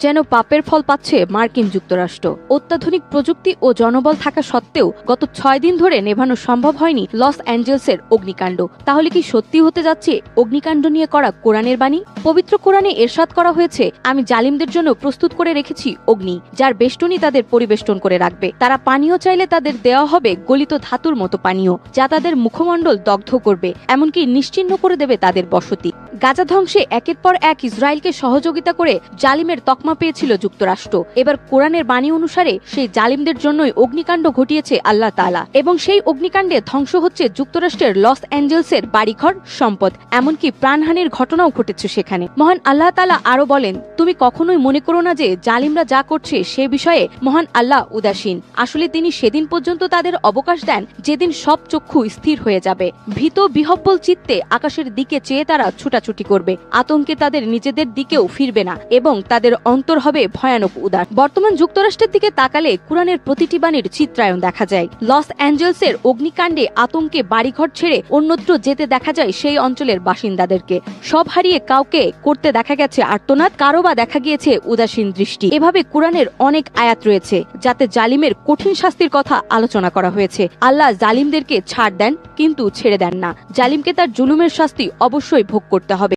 যেন পাপের ফল পাচ্ছে মার্কিন যুক্তরাষ্ট্র। অত্যাধুনিক প্রযুক্তি ও জনবল থাকা সত্ত্বেও গত 6 দিন ধরে নেভানো সম্ভব হয়নি লস অ্যাঞ্জেলসের অগ্নিকাণ্ড। তাহলে কি সত্যি হতে যাচ্ছে অগ্নিকাণ্ড নিয়ে করা কোরআনের বাণী? পবিত্র কোরআনে এরশাদ করা হয়েছে, আমি জালিমদের জন্য প্রস্তুত করে রেখেছি অগ্নি, যার বেষ্টনী তাদের পরিবেষ্টন করে রাখবে। তারা পানীয় চাইলে তাদের দেওয়া হবে গলিত ধাতুর মতো পানীয়, যা তাদের মুখমণ্ডল দগ্ধ করবে, এমনকি নিশ্চিহ্ন করে দেবে তাদের বসতি। গাজা ধ্বংসে একের পর এক ইসরায়েলকে সহযোগিতা করে জালিমের তকমা পেয়েছিল যুক্তরাষ্ট্র। এবার কোরআনের বাণী অনুসারে সেই জালিমদের জন্যই অগ্নিকাণ্ড ঘটিয়েছে আল্লাহ তাআলা, এবং সেই অগ্নিকাণ্ডে ধ্বংস হচ্ছে যুক্তরাষ্ট্রের লস অ্যাঞ্জেলসের বাড়িঘর, সম্পদ, এমনকি প্রাণহানির ঘটনাও ঘটেছে সেখানে। মহান আল্লাহ তাআলা আরো বলেন, তুমি কখনোই মনে করো না যে জালিমরা যা করছে সে বিষয়ে মহান আল্লাহ উদাসীন। আসলে তিনি সেদিন পর্যন্ত তাদের অবকাশ দেন যেদিন সব চক্ষু স্থির হয়ে যাবে। ভীত বিহব্বল চিত্তে আকাশের দিকে চেয়ে তারা ছুটাছুটি করবে, আতঙ্কে তাদের নিজেদের দিকেও ফিরবে না, এবং তাদের অন্তর হবে ভয়ানক উদার। বর্তমান যুক্তরাষ্ট্রের দিকে তাকালে কোরআনের প্রতিটি বাণীর চিত্রায়ন দেখা যায়। লস অ্যাঞ্জেলসের অগ্নিকাণ্ডে আতঙ্কে বাড়িঘর ছেড়ে অন্যত্র যেতে দেখা যায় সেই অঞ্চলের বাসিন্দাদেরকে। সব হারিয়ে কাউকে করতে দেখা গেছে আর্তনাদ, কারো বা দেখা গিয়েছে উদাসীন দৃষ্টি। এভাবে কোরআনের অনেক আয়াত রয়েছে যাতে জালিমের কঠিন শাস্তির কথা আলোচনা করা হয়েছে। আল্লাহ জালিমদেরকে ছাড় দেন, কিন্তু ছেড়ে দেন না। জালিমকে তার জুলুমের শাস্তি অবশ্যই ভোগ করতে হবে।